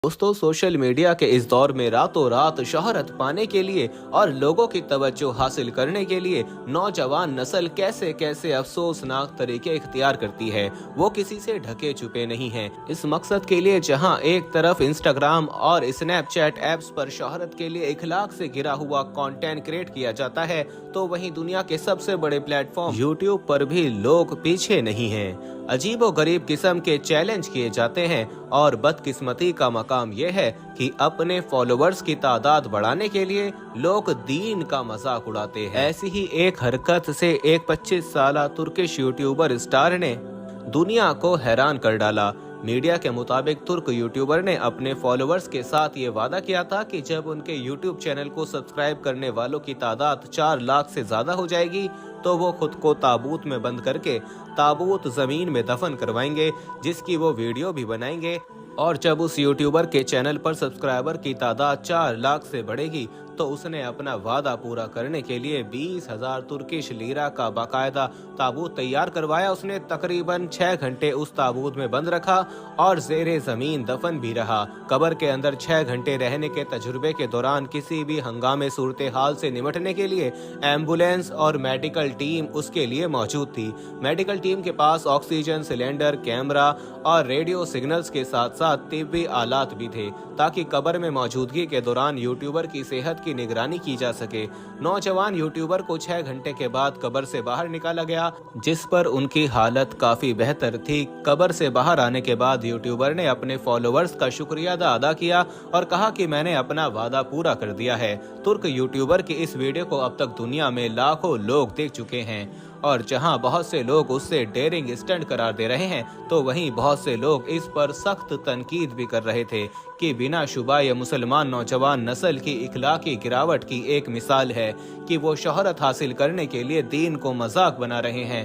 दोस्तों, social media के इस दौर में रातों रात शोहरत पाने के लिए और लोगों की तवज्जो हासिल करने के लिए नौजवान नस्ल कैसे कैसे अफसोसनाक तरीके इख्तियार करती है, वो किसी से ढके छुपे नहीं हैं। इस मकसद के लिए जहां एक तरफ इंस्टाग्राम और स्नैपचैट ऐप्स पर शोहरत के लिए इखलाक से घिरा हुआ कंटेंट क्रिएट किया जाता है, तो वहीं दुनिया के सबसे बड़े प्लेटफॉर्म यूट्यूब पर भी लोग पीछे नहीं हैं। अजीबो गरीब किस्म के चैलेंज किए जाते हैं और बदकिस्मती का मकाम यह है कि अपने फॉलोअर्स की तादाद बढ़ाने के लिए लोग दीन का मजाक उड़ाते हैं। ऐसी ही एक हरकत से एक 25 साला तुर्किश यूट्यूबर स्टार ने दुनिया को हैरान कर डाला। मीडिया के मुताबिक तुर्क यूट्यूबर ने अपने फॉलोअर्स के साथ ये वादा किया था कि जब उनके यूट्यूब चैनल को सब्सक्राइब करने वालों की तादाद 4 लाख से ज्यादा हो जाएगी तो वो खुद को ताबूत में बंद करके ताबूत जमीन में दफन करवाएंगे, जिसकी वो वीडियो भी बनाएंगे। और जब उस यूट्यूबर के चैनल पर सब्सक्राइबर की तादाद 4 लाख से बढ़ेगी तो उसने अपना वादा पूरा करने के लिए 20,000 तुर्किश लीरा का बाकायदा ताबूत तैयार करवाया। उसने तकरीबन 6 घंटे उस ताबूत में बंद रखा और जेरे जमीन दफन भी रहा। कब्र के अंदर 6 घंटे रहने के तजुर्बे के दौरान किसी भी हंगामे सूरत हाल से निपटने के लिए एम्बुलेंस और मेडिकल टीम उसके लिए मौजूद थी। मेडिकल टीम के पास ऑक्सीजन सिलेंडर, कैमरा और रेडियो सिग्नल्स के साथ साथ तिब्बी आलात भी थे ताकि कब्र में मौजूदगी के दौरान यूट्यूबर की सेहत की निगरानी की जा सके। नौजवान यूट्यूबर को 6 घंटे के बाद कब्र से बाहर निकाला गया, जिस पर उनकी हालत काफी बेहतर थी। कब्र से बाहर आने के बाद यूट्यूबर ने अपने फॉलोअर्स का शुक्रिया अदा किया और कहा कि मैंने अपना वादा पूरा कर दिया है। तुर्क यूट्यूबर की इस वीडियो को अब तक दुनिया में लाखों लोग देख चुके हैं और जहां बहुत से लोग उससे डेयरिंग स्टंट करार दे रहे हैं, तो वहीं बहुत से लोग इस पर सख्त तनकीद भी कर रहे थे कि बिना शुबा ये मुसलमान नौजवान नस्ल की इखलाकी गिरावट की एक मिसाल है कि वो शोहरत हासिल करने के लिए दीन को मजाक बना रहे हैं।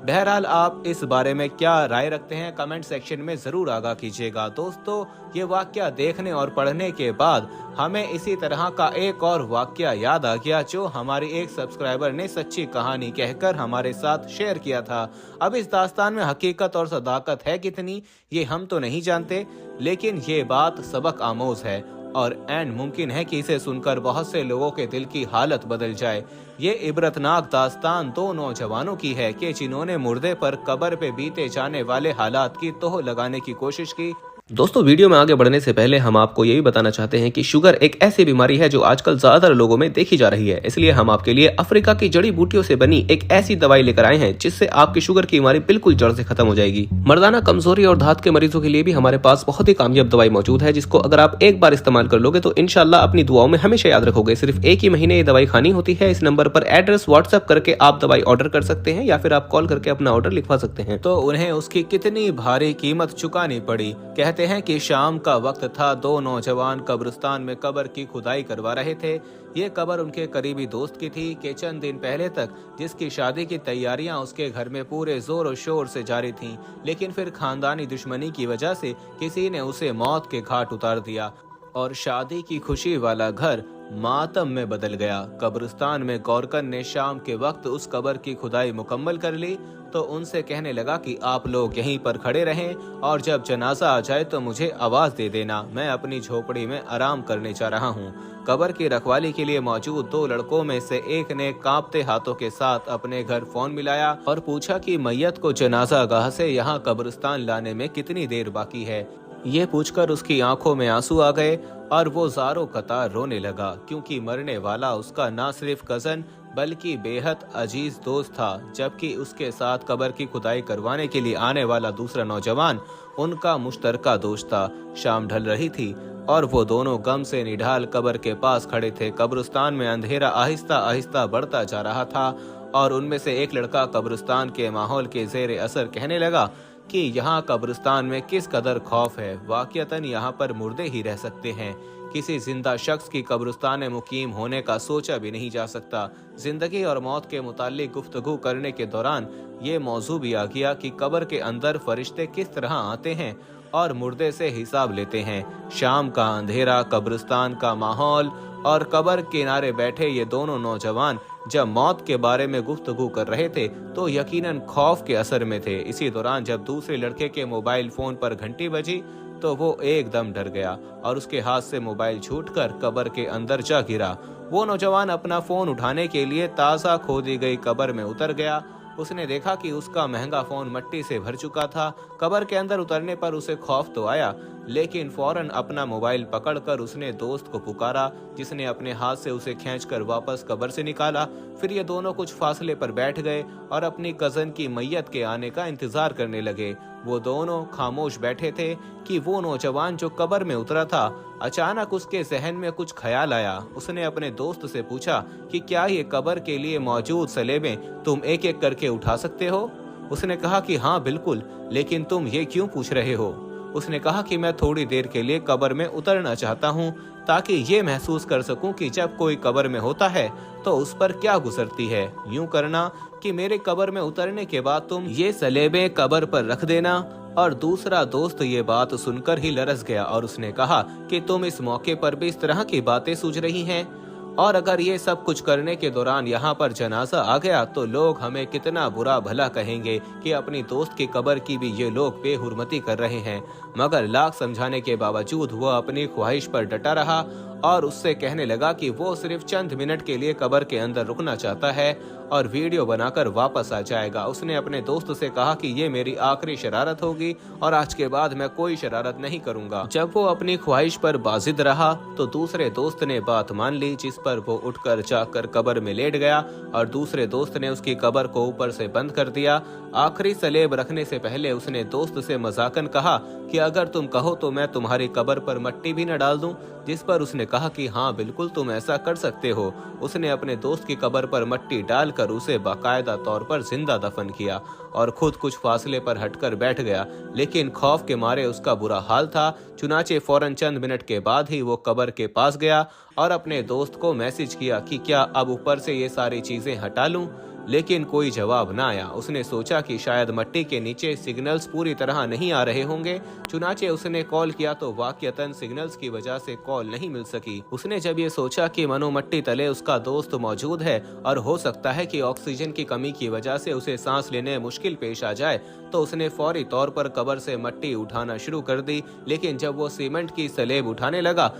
बहरहाल, आप इस बारे में क्या राय रखते हैं, कमेंट सेक्शन में जरूर आगाह कीजिएगा। दोस्तों, ये वाकया देखने और पढ़ने के बाद हमें इसी तरह का एक और वाकया याद आ गया जो हमारी एक सब्सक्राइबर ने सच्ची कहानी कहकर हमारे साथ शेयर किया था। अब इस दास्तान में हकीकत और सदाकत है कितनी, ये हम तो नहीं जानते, लेकिन ये बात सबक आमोज है और एंड मुमकिन है कि इसे सुनकर बहुत से लोगों के दिल की हालत बदल जाए। ये इबरतनाक दास्तान 2 नौजवानों की है कि जिन्होंने मुर्दे पर कब्र पे बीते जाने वाले हालात की तोह लगाने की कोशिश की। दोस्तों, वीडियो में आगे बढ़ने से पहले हम आपको यही बताना चाहते हैं कि शुगर एक ऐसी बीमारी है जो आजकल ज्यादातर लोगों में देखी जा रही है। इसलिए हम आपके लिए अफ्रीका की जड़ी बूटियों से बनी एक ऐसी दवाई लेकर आए हैं जिससे आपकी शुगर की बीमारी बिल्कुल जड़ से खत्म हो जाएगी। मर्दाना कमजोरी और धात के मरीजों के लिए भी हमारे पास बहुत ही कामयाब दवाई मौजूद है, जिसको अगर आप एक बार इस्तेमाल कर लोगे तो इंशाल्लाह अपनी दुआओं में हमेशा याद रखोगे। सिर्फ एक ही महीने ये दवाई खानी होती है। इस नंबर पर एड्रेस व्हाट्सएप करके आप दवाई ऑर्डर कर सकते हैं या फिर आप कॉल करके अपना ऑर्डर लिखवा सकते हैं। तो उन्हें उसकी कितनी भारी कीमत चुकानी पड़ी। कहते हैं कि शाम का वक्त था, 2 नौजवान कब्रिस्तान में कब्र की खुदाई करवा रहे थे। ये कब्र उनके करीबी दोस्त की थी कि चंद दिन पहले तक जिसकी शादी की तैयारियां उसके घर में पूरे जोर और शोर से जारी थीं, लेकिन फिर खानदानी दुश्मनी की वजह से किसी ने उसे मौत के घाट उतार दिया और शादी की खुशी वाला घर मातम में बदल गया। कब्रिस्तान में गौरकन ने शाम के वक्त उस कब्र की खुदाई मुकम्मल कर ली तो उनसे कहने लगा कि आप लोग यहीं पर खड़े रहें और जब जनाजा आ जाए तो मुझे आवाज दे देना, मैं अपनी झोपड़ी में आराम करने जा रहा हूँ। कब्र की रखवाली के लिए मौजूद 2 लड़कों में से एक ने कांपते हाथों के साथ अपने घर फोन मिलाया और पूछा कि मैयत को जनाजा गाह से यहाँ कब्रिस्तान लाने में कितनी देर बाकी है। ये पूछकर उसकी आंखों में आंसू आ गए और वो ज़ारो कतार रोने लगा, क्योंकि मरने वाला उसका ना सिर्फ कजन बल्कि बेहद अजीज दोस्त था, जबकि उसके साथ कब्र की खुदाई करवाने के लिए आने वाला दूसरा नौजवान उनका मुश्तरका दोस्त था। शाम ढल रही थी और वो दोनों गम से निढाल कब्र के पास खड़े थे। कब्रिस्तान में अंधेरा आहिस्ता आहिस्ता बढ़ता जा रहा था और उनमें से एक लड़का कब्रिस्तान के माहौल के जेर असर कहने लगा कि यहाँ कब्रिस्तान में किस कदर खौफ है, वाकयतन यहाँ पर मुर्दे ही रह सकते हैं। किसी जिंदा शख्स की कब्रिस्तान में मुकीम होने का सोचा भी नहीं जा सकता। जिंदगी और मौत के मुताल्लिक गुफ्तगू करने के दौरान ये मौजू भी आ गया कि कब्र के अंदर फरिश्ते किस तरह आते हैं और मुर्दे से हिसाब लेते हैं। शाम का अंधेरा, कब्रिस्तान का माहौल और कब्र किनारे बैठे ये दोनों नौजवान जब मौत के बारे में गुफ्तगू कर रहे थे तो यकीनन खौफ के असर में थे। इसी दौरान जब दूसरे लड़के के मोबाइल फोन पर घंटी बजी तो वो एकदम डर गया और उसके हाथ से मोबाइल छूटकर कब्र के अंदर जा गिरा। वो नौजवान अपना फोन उठाने के लिए ताज़ा खोदी गई कब्र में उतर गया। उसने देखा कि उसका महंगा फोन मिट्टी से भर चुका था। कब्र के अंदर उतरने पर उसे खौफ तो आया, लेकिन फौरन अपना मोबाइल पकड़कर उसने दोस्त को पुकारा, जिसने अपने हाथ से उसे खींचकर वापस कब्र से निकाला। फिर ये दोनों कुछ फासले पर बैठ गए और अपनी कजन की मैयत के आने का इंतजार करने लगे। वो दोनों खामोश बैठे थे कि वो नौजवान जो कब्र में उतरा था, अचानक उसके जहन में कुछ ख्याल आया। उसने अपने दोस्त से पूछा कि क्या ये कब्र के लिए मौजूद सलेबें तुम एक एक करके उठा सकते हो? उसने कहा कि हाँ बिल्कुल, लेकिन तुम ये क्यों पूछ रहे हो? उसने कहा कि मैं थोड़ी देर के लिए कब्र में उतरना चाहता हूँ, ताकि ये महसूस कर सकूं कि जब कोई कब्र में होता है तो उस पर क्या गुजरती है। यूं करना कि मेरे कब्र में उतरने के बाद तुम ये सलेबें कब्र पर रख देना। और दूसरा दोस्त ये बात सुनकर ही लरस गया और उसने कहा कि तुम इस मौके पर भी इस तरह की बातें सूझ रही हैं, और अगर ये सब कुछ करने के दौरान यहाँ पर जनाजा आ गया तो लोग हमें कितना बुरा भला कहेंगे कि अपनी दोस्त की कब्र की भी ये लोग बेहुरमती कर रहे हैं। मगर लाख समझाने के बावजूद वो अपनी ख्वाहिश पर डटा रहा और उससे कहने लगा कि वो सिर्फ चंद मिनट के लिए कब्र के अंदर रुकना चाहता है और वीडियो बनाकर वापस आ जाएगा। उसने अपने दोस्त से कहा कि ये मेरी आखिरी शरारत होगी और आज के बाद मैं कोई शरारत नहीं करूंगा। जब वो अपनी ख्वाहिश पर बाजिद रहा तो दूसरे दोस्त ने बात मान ली, जिस पर वो उठकर जाकर कब्र में लेट गया और दूसरे दोस्त ने उसकी कब्र को ऊपर से बंद कर दिया। आखिरी सलेब रखने से पहले उसने दोस्त से मजाकन कहा कि अगर तुम कहो तो मैं तुम्हारी कब्र पर मिट्टी भी न डाल दूं, जिस पर उसने कहा कि हाँ बिल्कुल तुम ऐसा कर सकते हो। उसने अपने दोस्त की कब्र पर मिट्टी डालकर उसे बाकायदा तौर पर जिंदा दफन किया और खुद कुछ फासले पर हटकर बैठ गया, लेकिन खौफ के मारे उसका बुरा हाल था। चुनाचे फौरन चंद मिनट के बाद ही वो कब्र के पास गया और अपने दोस्त को मैसेज किया कि क्या अब ऊपर से ये सारी चीजें हटा लूं, लेकिन कोई जवाब न आया। उसने सोचा कि शायद मिट्टी के नीचे सिग्नल्स पूरी तरह नहीं आ रहे होंगे। चुनाचे उसने कॉल किया तो वाकयतन सिग्नल्स की वजह से कॉल नहीं मिल सकी। उसने जब ये सोचा कि मनो मिट्टी तले उसका दोस्त मौजूद है और हो सकता है कि ऑक्सीजन की कमी की वजह से उसे सांस लेने में मुश्किल पेश आ जाए, तो उसने फौरी तौर पर कब्र से मिट्टी उठाना शुरू कर दी। लेकिन जब वो सीमेंट की स्लेब उठाने लगा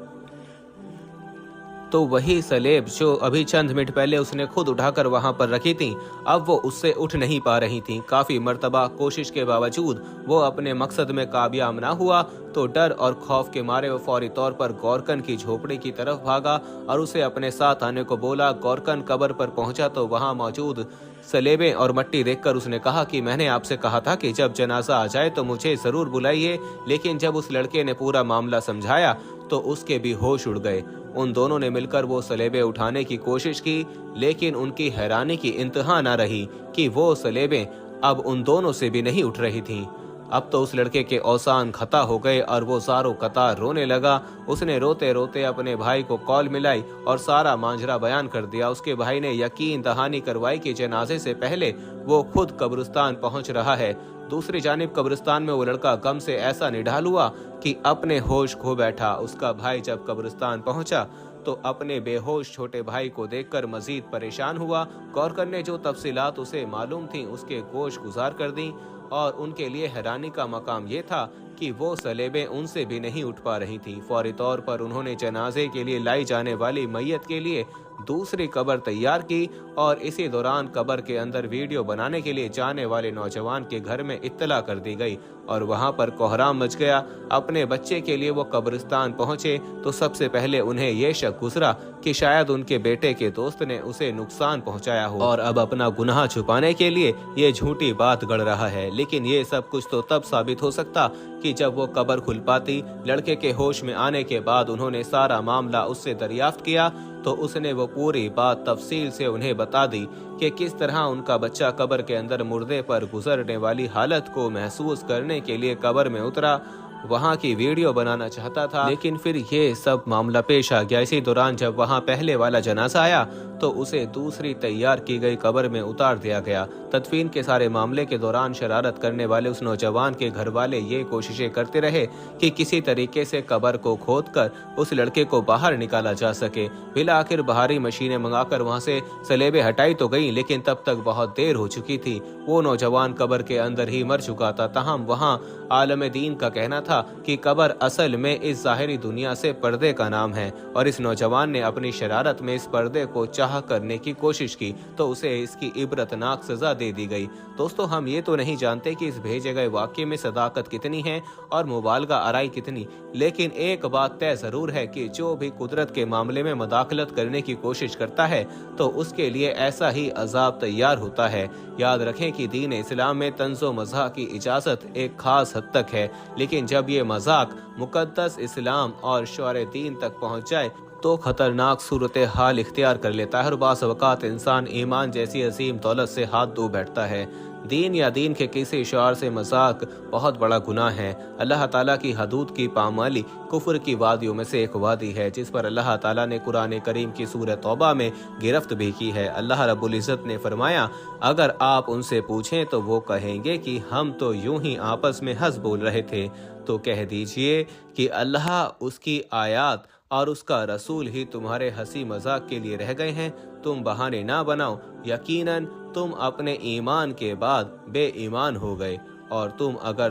तो वही सलेब जो अभी चंद मिनट पहले उसने खुद उठाकर वहां पर रखी थी, अब वो उससे उठ नहीं पा रही थी। काफी मर्तबा कोशिश के बावजूद वो अपने मकसद में कामयाब ना हुआ तो डर और खौफ के मारे वो फौरी तौर पर गौरकन की झोपड़ी की तरफ भागा और उसे अपने साथ आने को बोला। गौरकन कब्र पर पहुंचा तो वहां मौजूद सलेबें और मिट्टी देखकर उसने कहा कि मैंने आपसे कहा था कि जब जनाजा आ जाए तो मुझे जरूर बुलाइए। लेकिन जब उस लड़के ने पूरा मामला समझाया तो उसके भी होश उड़ गए। उन दोनों ने मिलकर वो सलेबें उठाने की कोशिश की, लेकिन उनकी हैरानी की इंतहा न रही कि वो सलेबें अब उन दोनों से भी नहीं उठ रही थीं। अब तो उस लड़के के औसान खता हो गए और वो ज़ारो कतार रोने लगा। उसने रोते रोते अपने भाई को कॉल मिलाई और सारा मांजरा बयान कर दिया। उसके भाई ने यकीन दहानी करवाई कि जनाजे से पहले वो खुद कब्रिस्तान पहुंच रहा है। दूसरी जानिब कब्रिस्तान में वो लड़का गम से ऐसा निढाल हुआ कि अपने होश खो बैठा। उसका भाई जब कब्रिस्तान पहुंचा तो अपने बेहोश छोटे भाई को देखकर मजीद परेशान हुआ। गौरकर ने जो तफसीलात उसे मालूम थी उसके गोश गुजार कर दी और उनके लिए हैरानी का मकाम ये था कि वो सलेबें उनसे भी नहीं उठ पा रही थी। फौरी तौर पर उन्होंने जनाजे के लिए लाई जाने वाली मैयत के लिए दूसरी कब्र तैयार की और इसी दौरान कब्र के अंदर वीडियो बनाने के लिए जाने वाले नौजवान के घर में इत्तला कर दी गई और वहां पर कोहराम मच गया। अपने बच्चे के लिए वो कब्रिस्तान पहुंचे तो सबसे पहले उन्हें ये शक गुजरा कि शायद उनके बेटे के दोस्त ने उसे नुकसान पहुंचाया हो और अब अपना गुनाह छुपाने के लिए ये झूठी बात गढ़ रहा है। लेकिन ये सब कुछ तो तब साबित हो सकता कि जब वो कब्र खुल पाती। लड़के के होश में आने के बाद उन्होंने सारा मामला उससे दरियाफ्त किया तो उसने वो पूरी बात तफसील से उन्हें बता दी कि किस तरह उनका बच्चा कब्र के अंदर मुर्दे पर गुजरने वाली हालत को महसूस करने के लिए कब्र में उतरा, वहां की वीडियो बनाना चाहता था। लेकिन फिर ये सब मामला पेश आ गया। इसी दौरान जब वहां पहले वाला जनाजा आया तो उसे दूसरी तैयार की गई कब्र में उतार दिया गया। तदफीन के सारे मामले के दौरान शरारत करने वाले उस नौजवान के घर वाले ये कोशिशें करते रहे कि किसी तरीके से कब्र को खोदकर उस लड़के को बाहर निकाला जा सके। बिला आखिर बाहरी मशीनें मंगाकर वहां से सलेबें हटाई तो गई, लेकिन तब तक बहुत देर हो चुकी थी। वो नौजवान कब्र के अंदर ही मर चुका था। तहम वहाँ आलम दीन का कहना था था कि कब्र असल में इस ज़ाहिरी दुनिया से पर्दे का नाम है, और इस नौजवान ने अपनी शरारत में इस पर्दे को चाह करने की कोशिश की तो उसे इसकी इबरतनाक सजा दे दी गई। दोस्तों, हम ये तो नहीं जानते कि इस भेजे गए वाक्य में सदाकत कितनी है और मुबालगा आराई कितनी, लेकिन एक बात तय जरूर है कि जो भी कुदरत के मामले में मदाखलत करने की कोशिश करता है तो उसके लिए ऐसा ही अजाब तैयार होता है। याद रखें कि दीन इस्लाम में तंज़ो मज़ाक की इजाज़त एक खास हद तक है, लेकिन जब ये मजाक मुकद्दस इस्लाम और शौर दीन तक पहुंच जाए तो खतरनाक सूरत हाल इख्तियार कर लेता है और बास अवकात इंसान ईमान जैसी अजीम दौलत से हाथ धो बैठता है। दीन या दीन के किसी शौर से मजाक बहुत बड़ा गुनाह है। अल्लाह ताला की हदूद की पामाली कुफर की वादियों में से एक वादी है जिस पर अल्लाह ताला ने कुरान करीम की सूरह तौबा में गिरफ्त भी की है। अल्लाह रब्बुल इज़्ज़त ने फरमाया, अगर आप उनसे पूछें तो वो कहेंगे कि हम तो यूं ही आपस में हंस बोल रहे थे। तो कह दीजिए कि अल्लाह, उसकी आयात और उसका रसूल ही तुम्हारे हंसी मजाक के लिए रह गए हैं। तुम बहाने ना बनाओ, यकीनन तुम अपने ईमान के बाद बेईमान हो गए, और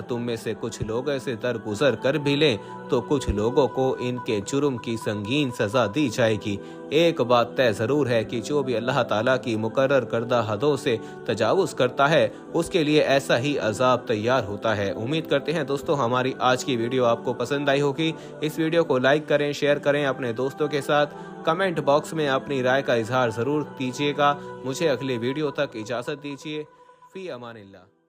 तुम में से कुछ लोग ऐसे दरगुजर कर भी लें तो कुछ लोगों को इनके जुर्म की संगीन सजा दी जाएगी। एक बात तय जरूर है कि जो भी अल्लाह ताला की मुकर्रर करदा हदों से तजावुज करता है उसके लिए ऐसा ही अजाब तैयार होता है। उम्मीद करते हैं दोस्तों हमारी आज की वीडियो आपको पसंद आई होगी। इस वीडियो को लाइक करें, शेयर करें अपने दोस्तों के साथ। कमेंट बॉक्स में अपनी राय का इजहार जरूर कीजिएगा। मुझे अगली वीडियो तक इजाजत दीजिए। फी अमानिल्लाह।